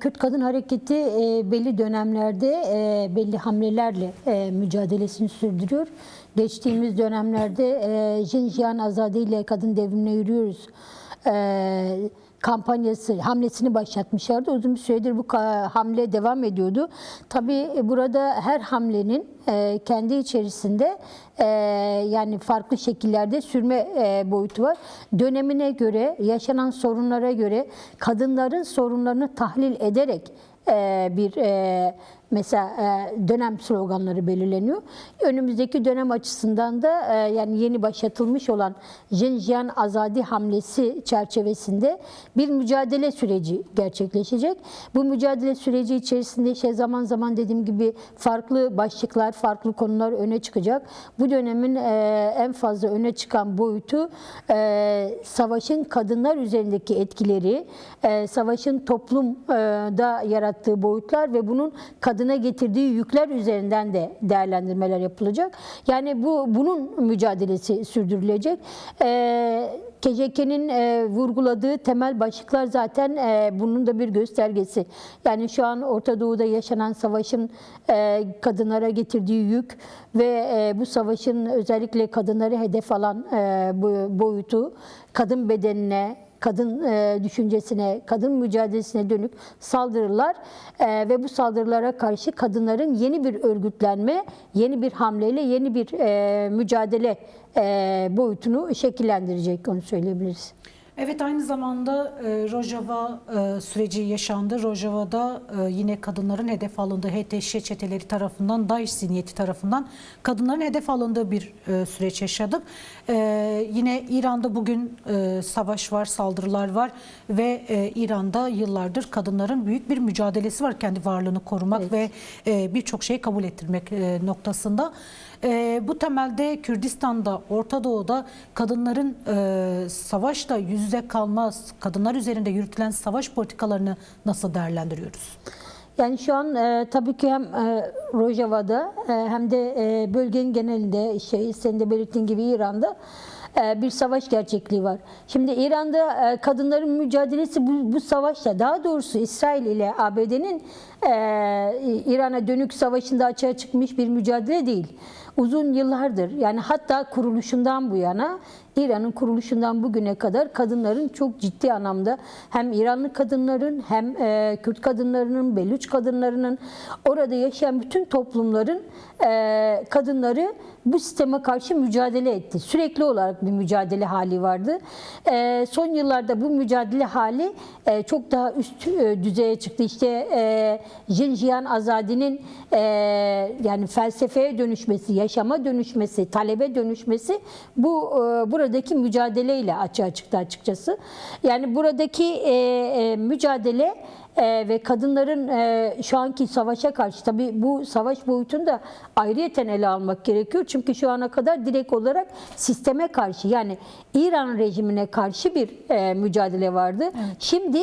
Kürt Kadın Hareketi belli dönemlerde belli hamlelerle mücadelesini sürdürüyor. Geçtiğimiz dönemlede Jinjiyan Azadi ile Kadın Devrimine Yürüyoruz kampanyası, hamlesini başlatmışlardı. Uzun bir süredir bu hamle devam ediyordu. Tabii burada her hamlenin kendi içerisinde yani farklı şekillerde sürme boyutu var. Dönemine göre, yaşanan sorunlara göre kadınların sorunlarını tahlil ederek bir mesela dönem sloganları belirleniyor. Önümüzdeki dönem açısından da yani yeni başlatılmış olan Jinjiyan Azadi hamlesi çerçevesinde bir mücadele süreci gerçekleşecek. Bu mücadele süreci içerisinde işte zaman zaman dediğim gibi farklı başlıklar, farklı konular öne çıkacak. Bu dönemin en fazla öne çıkan boyutu savaşın kadınlar üzerindeki etkileri, savaşın toplumda yarattığı boyutlar ve bunun kadına getirdiği yükler üzerinden de değerlendirmeler yapılacak. Yani bunun mücadelesi sürdürülecek. KCK'nin vurguladığı temel başlıklar zaten bunun da bir göstergesi. Yani şu an Orta Doğu'da yaşanan savaşın kadınlara getirdiği yük ve bu savaşın özellikle kadınları hedef alan boyutu, kadın bedenine, kadın düşüncesine, kadın mücadelesine dönük saldırılar ve bu saldırılara karşı kadınların yeni bir örgütlenme, yeni bir hamleyle yeni bir mücadele boyutunu şekillendirecek, onu söyleyebiliriz. Evet, aynı zamanda Rojava süreci yaşandı. Rojava'da yine kadınların hedef alındığı HTŞ çeteleri tarafından, DAEŞ zihniyeti tarafından kadınların hedef alındığı bir süreç yaşadık. Yine İran'da bugün savaş var, saldırılar var ve İran'da yıllardır kadınların büyük bir mücadelesi var kendi varlığını korumak, evet, ve birçok şeyi kabul ettirmek noktasında. Bu temelde Kürdistan'da, Orta Doğu'da kadınların savaşla yüz yüze kalmaz, kadınlar üzerinde yürütülen savaş politikalarını nasıl değerlendiriyoruz? Yani şu an tabii ki hem Rojava'da hem de bölgenin genelinde, senin de belirttiğin gibi İran'da bir savaş gerçekliği var. Şimdi İran'da kadınların mücadelesi bu savaşla, daha doğrusu İsrail ile ABD'nin İran'a dönük savaşında açığa çıkmış bir mücadele değil. Uzun yıllardır, yani hatta kuruluşundan bu yana, İran'ın kuruluşundan bugüne kadar kadınların çok ciddi anlamda hem İranlı kadınların hem Kürt kadınlarının, Beluç kadınlarının, orada yaşayan bütün toplumların kadınları bu sisteme karşı mücadele etti. Sürekli olarak bir mücadele hali vardı. Son yıllarda bu mücadele hali çok daha üst düzeye çıktı. İşte Jinjiyan Azadi'nin yani felsefeye dönüşmesi, yaşama dönüşmesi, talebe dönüşmesi buradaki mücadeleyle açığa çıktı açıkçası. Yani buradaki mücadele ve kadınların şu anki savaşa karşı, tabii bu savaş boyutunu da ayrıyeten ele almak gerekiyor. Çünkü şu ana kadar direkt olarak sisteme karşı, yani İran rejimine karşı bir mücadele vardı. Evet. Şimdi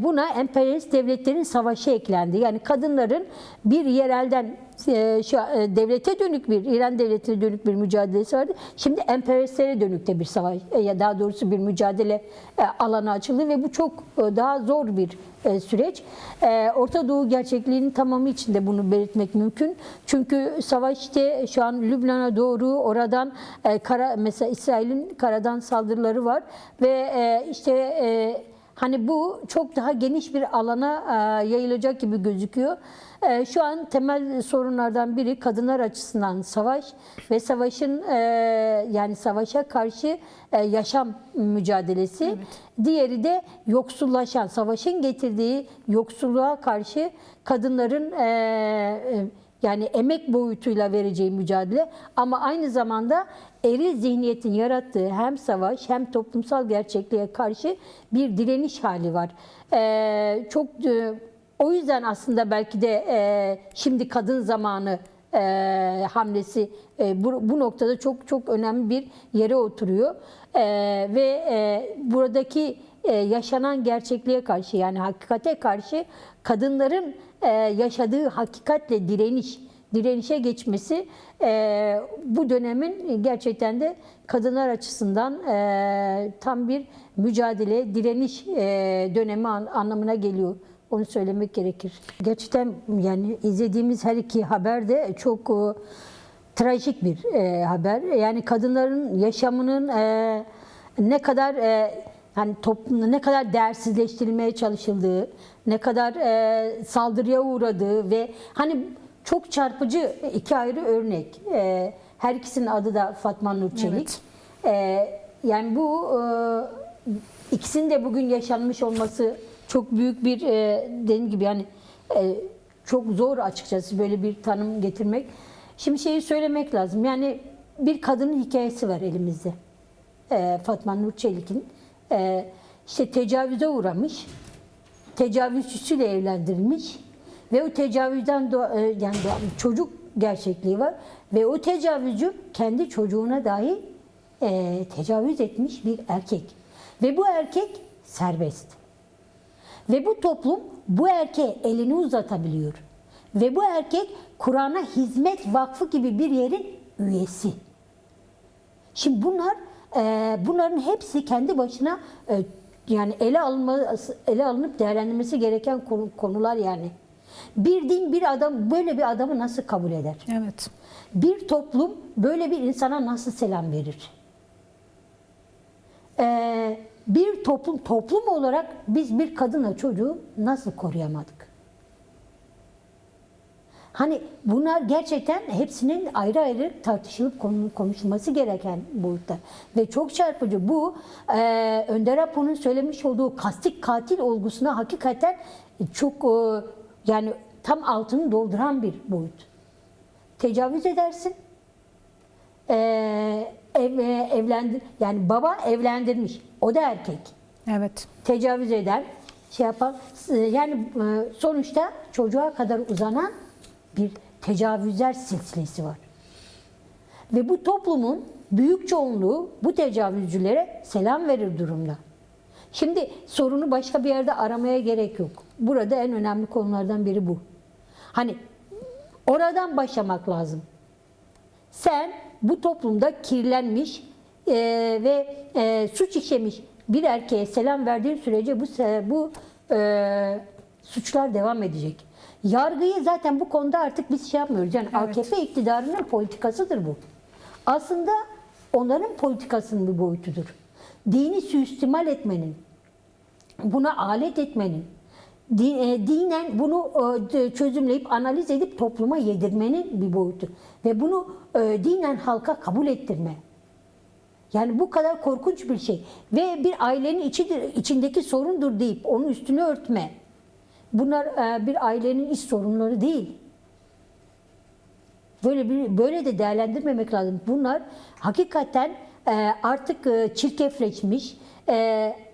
buna emperyalist devletlerin savaşı eklendi. Yani kadınların bir yerelden devlete dönük bir, İran devletine dönük bir mücadelesi vardı. Şimdi emperyalistlere dönük de bir savaş, ya daha doğrusu bir mücadele alanı açıldı ve bu çok daha zor bir süreç. Orta Doğu gerçekliğinin tamamı içinde bunu belirtmek mümkün. Çünkü savaş işte şu an Lübnan'a doğru, oradan mesela İsrail'in karadan saldırıları var ve işte hani bu çok daha geniş bir alana yayılacak gibi gözüküyor. Şu an temel sorunlardan biri kadınlar açısından savaş ve savaşın yani savaşa karşı yaşam mücadelesi. Evet. Diğeri de yoksullaşan, savaşın getirdiği yoksulluğa karşı kadınların yani emek boyutuyla vereceği mücadele, ama aynı zamanda eril zihniyetin yarattığı hem savaş hem toplumsal gerçekliğe karşı bir direniş hali var. Çok o yüzden aslında belki de şimdi kadın zamanı hamlesi bu noktada çok çok önemli bir yere oturuyor ve buradaki yaşanan gerçekliğe karşı, yani hakikate karşı kadınların yaşadığı hakikatle direnişe geçmesi bu dönemin gerçekten de kadınlar açısından tam bir mücadele, direniş dönemi anlamına geliyor Onu söylemek gerekir. Gerçekten yani izlediğimiz her iki haber de çok trajik bir haber. Yani kadınların yaşamının ne kadar yani toplumda ne kadar değersizleştirilmeye çalışıldığı, ne kadar saldırıya uğradığı ve hani çok çarpıcı iki ayrı örnek. Her ikisinin adı da Fatma Nur Çelik. Yani bu ikisinin de bugün yaşanmış olması çok büyük bir dediğim gibi yani çok zor açıkçası böyle bir tanım getirmek. Şimdi şeyi söylemek lazım. Yani bir kadının hikayesi var elimizde. Fatma Nur Çelik'in işte tecavüze uğramış, tecavüzcüsüyle evlendirilmiş ve o tecavüzden yani çocuk gerçekliği var ve o tecavüzcü kendi çocuğuna dahi tecavüz etmiş bir erkek ve bu erkek serbest ve bu toplum bu erkeğe elini uzatabiliyor ve bu erkek Kur'an'a Hizmet Vakfı gibi bir yerin üyesi. Şimdi bunların hepsi kendi başına yani ele alınıp değerlendirmesi gereken konular yani. Bir din bir adam böyle bir adamı nasıl kabul eder? Evet. Bir toplum böyle bir insana nasıl selam verir? Bir toplum olarak biz bir kadınla çocuğu nasıl koruyamadık? Hani bunlar gerçekten hepsinin ayrı ayrı tartışılıp konuşulması gereken boyutta. Ve çok çarpıcı bu Önder Apo'nun söylemiş olduğu kastik katil olgusuna hakikaten çok yani tam altını dolduran bir boyut. Tecavüz edersin. Yani baba evlendirmiş. O da erkek. Evet. Tecavüz eder. Şey yapan yani sonuçta çocuğa kadar uzanan bir tecavüzler silsilesi var. Ve bu toplumun büyük çoğunluğu bu tecavüzcülere selam verir durumda. Şimdi sorunu başka bir yerde aramaya gerek yok. Burada en önemli konulardan biri bu. Hani oradan başlamak lazım. Sen bu toplumda kirlenmiş ve suç işlemiş bir erkeğe selam verdiğin sürece bu suçlar devam edecek. Yargıyı zaten bu konuda artık biz şey yapmıyoruz. Yani Evet. AKP iktidarının politikasıdır bu. Aslında onların politikasının bir boyutudur. Dini suistimal etmenin, buna alet etmenin, dinen bunu çözümleyip analiz edip topluma yedirmenin bir boyutu. Ve bunu dinen halka kabul ettirme. Yani bu kadar korkunç bir şey. Ve bir ailenin içindeki sorundur deyip onun üstünü örtme. Bunlar bir ailenin iç sorunları değil. Böyle de değerlendirmemek lazım. Bunlar hakikaten artık çirkefleşmiş,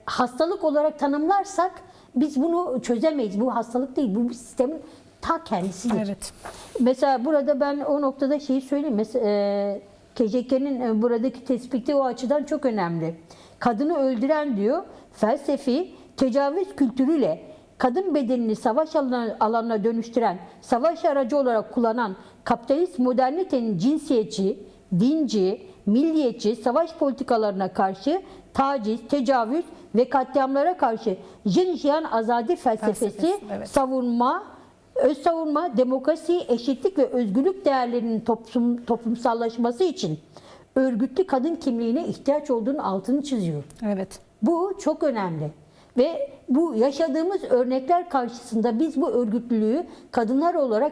hastalık olarak tanımlarsak biz bunu çözemeyiz. Bu hastalık değil, bu bir sistemin ta kendisidir. Evet. Mesela burada ben o noktada şeyi söyleyeyim. Mesela KCK'nin buradaki tespiti o açıdan çok önemli. Kadını öldüren diyor, felsefi tecavüz kültürüyle kadın bedenini savaş alanına dönüştüren, savaş aracı olarak kullanan kapitalist modernitenin cinsiyetçi, dinci, milliyetçi savaş politikalarına karşı taciz, tecavüz ve katliamlara karşı Jinjiyan Azadi felsefesi evet. öz savunma, demokrasi, eşitlik ve özgürlük değerlerinin toplumsallaşması için örgütlü kadın kimliğine ihtiyaç olduğunun altını çiziyor. Evet. Bu çok önemli. Ve bu yaşadığımız örnekler karşısında biz bu örgütlülüğü kadınlar olarak,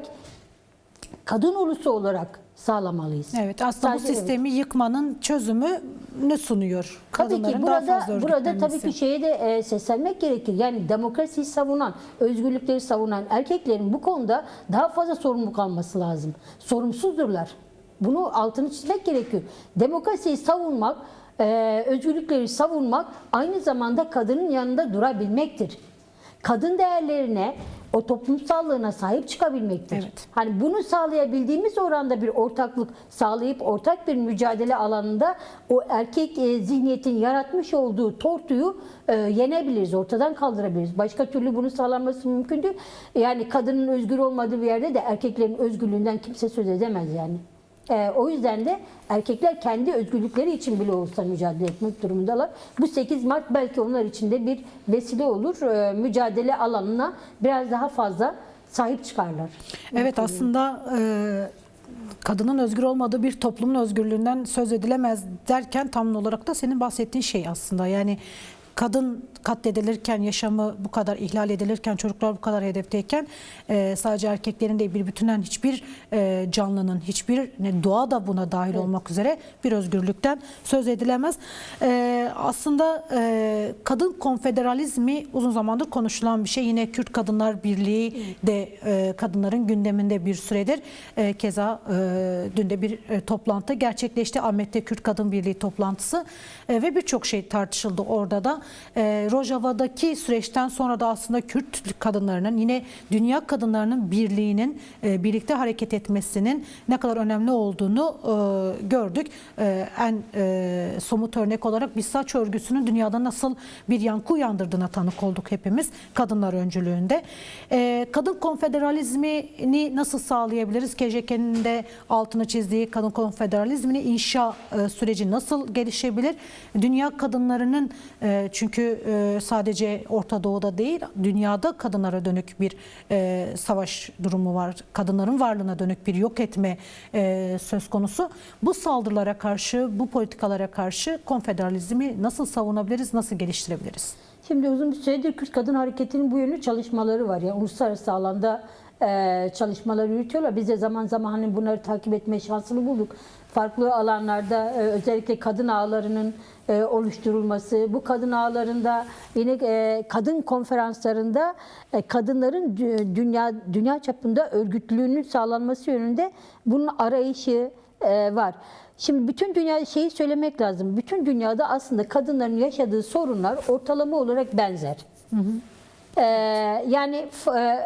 kadın ulusu olarak sağlamalıyız. Evet, aslında Sadece bu sistemi yıkmanın çözümünü sunuyor. Tabii ki Kadınların daha fazla burada tabii örgütlenmesi. ki şeye de seslenmek gerekir. Yani demokrasiyi savunan, özgürlükleri savunan erkeklerin bu konuda daha fazla sorumluluk alması lazım. Sorumsuzdurlar. Bunu altını çizmek gerekiyor. Demokrasiyi savunmak, özgürlükleri savunmak aynı zamanda kadının yanında durabilmektir. Kadın değerlerine, o toplumsallığına sahip çıkabilmektir. Evet. Hani bunu sağlayabildiğimiz oranda bir ortaklık sağlayıp ortak bir mücadele alanında o erkek zihniyetin yaratmış olduğu tortuyu yenebiliriz, ortadan kaldırabiliriz. Başka türlü bunu sağlanması mümkün değil. Yani kadının özgür olmadığı bir yerde de erkeklerin özgürlüğünden kimse söz edemez yani. O yüzden de erkekler kendi özgürlükleri için bile olsa mücadele etmek durumundalar. Bu 8 Mart belki onlar için de bir vesile olur. Mücadele alanına biraz daha fazla sahip çıkarlar. Evet, aslında kadının özgür olmadığı bir toplumun özgürlüğünden söz edilemez derken tam olarak da senin bahsettiğin şey aslında. Yani kadın katledilirken, yaşamı bu kadar ihlal edilirken, çocuklar bu kadar hedefteyken sadece erkeklerin değil, bir bütünen hiçbir canlının, hiçbir doğa da buna dahil olmak üzere bir özgürlükten söz edilemez. Aslında kadın konfederalizmi uzun zamandır konuşulan bir şey. Yine Kürt Kadınlar Birliği de kadınların gündeminde bir süredir. Keza dün de bir toplantı gerçekleşti. Ahmet'te Kürt Kadın Birliği toplantısı ve birçok şey tartışıldı orada da. Rojava'daki süreçten sonra da aslında Kürt kadınlarının, yine dünya kadınlarının birliğinin, birlikte hareket etmesinin ne kadar önemli olduğunu gördük. En somut örnek olarak bir saç örgüsünün dünyada nasıl bir yankı uyandırdığına tanık olduk hepimiz kadınlar öncülüğünde. Kadın konfederalizmini nasıl sağlayabiliriz? KJK'nin de altını çizdiği kadın konfederalizmini inşa süreci nasıl gelişebilir? Dünya kadınlarının çünkü sadece Orta Doğu'da değil, dünyada kadınlara dönük bir savaş durumu var. Kadınların varlığına dönük bir yok etme söz konusu. Bu saldırılara karşı, bu politikalara karşı konfederalizmi nasıl savunabiliriz, nasıl geliştirebiliriz? Şimdi uzun bir süredir Kürt Kadın Hareketi'nin bu yönlü çalışmaları var. Yani uluslararası alanda çalışmalar yürütüyorlar. Biz de zaman zaman hani bunları takip etme şansını bulduk. Farklı alanlarda özellikle kadın ağlarının oluşturulması, bu kadın ağlarında yine kadın konferanslarında kadınların dünya çapında örgütlülüğünün sağlanması yönünde bunun arayışı var. Şimdi bütün dünya şeyi söylemek lazım. Bütün dünyada aslında kadınların yaşadığı sorunlar ortalama olarak benzer. Yani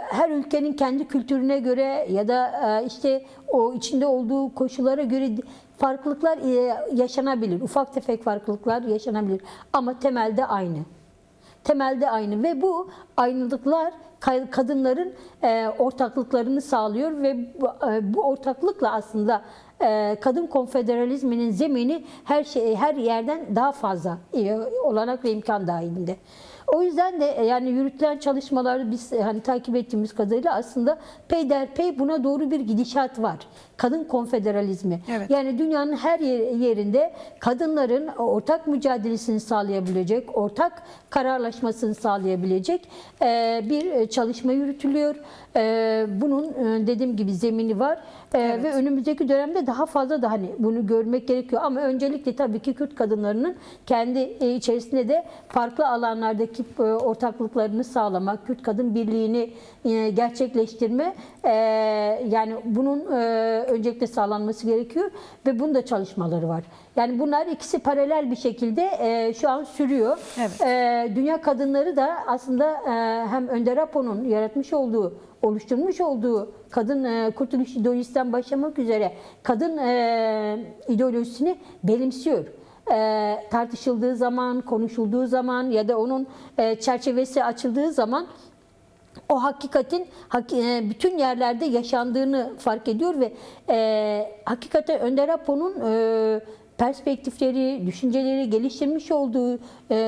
her ülkenin kendi kültürüne göre ya da işte o içinde olduğu koşullara göre farklılıklar yaşanabilir. Ufak tefek farklılıklar yaşanabilir. Ama temelde aynı. Temelde aynı ve bu aynılıklar kadınların ortaklıklarını sağlıyor ve bu ortaklıkla aslında kadın konfederalizminin zemini her yerden daha fazla olanak ve imkan dahilinde. O yüzden de yani yürütülen çalışmaları biz hani takip ettiğimiz kadarıyla aslında peyderpey buna doğru bir gidişat var. Kadın konfederalizmi. Evet. Yani dünyanın her yerinde kadınların ortak mücadelesini sağlayabilecek, ortak kararlaşmasını sağlayabilecek bir çalışma yürütülüyor. Bunun dediğim gibi zemini var. Evet. Ve önümüzdeki dönemde daha fazla da hani bunu görmek gerekiyor. Ama öncelikle tabii ki Kürt kadınlarının kendi içerisinde de farklı alanlardaki ortaklıklarını sağlamak, Kürt Kadın Birliği'ni gerçekleştirme, yani bunun öncelikle sağlanması gerekiyor ve bunun da çalışmaları var. Yani bunlar ikisi paralel bir şekilde şu an sürüyor. Evet. Dünya kadınları da aslında hem Önder Apo'nun yaratmış olduğu, oluşturmuş olduğu kadın kurtuluş ideolojisinden başlamak üzere kadın ideolojisini benimsiyor. Tartışıldığı zaman, konuşulduğu zaman ya da onun çerçevesi açıldığı zaman o hakikatin bütün yerlerde yaşandığını fark ediyor ve hakikaten Önder Apo'nun perspektifleri, düşünceleri geliştirmiş olduğu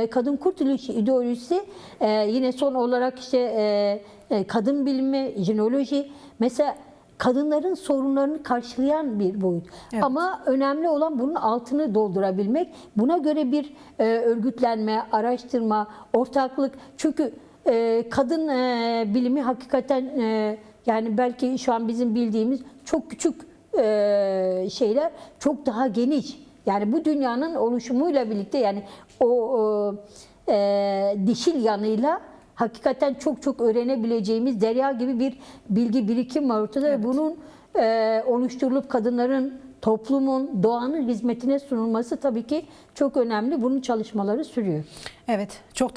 kadın kurtuluş ideolojisi yine son olarak işte kadın bilimi, jinoloji mesela kadınların sorunlarını karşılayan bir boyut. Evet. Ama önemli olan bunun altını doldurabilmek. Buna göre bir örgütlenme, araştırma, ortaklık. Çünkü kadın bilimi hakikaten yani belki şu an bizim bildiğimiz çok küçük şeyler çok daha geniş. Yani bu dünyanın oluşumuyla birlikte yani o dişil yanıyla hakikaten çok öğrenebileceğimiz derya gibi bir bilgi birikim var ortada. Evet. Ve bunun oluşturulup kadınların, toplumun, doğanın hizmetine sunulması tabii ki çok önemli. Bunun çalışmaları sürüyor. Evet, çok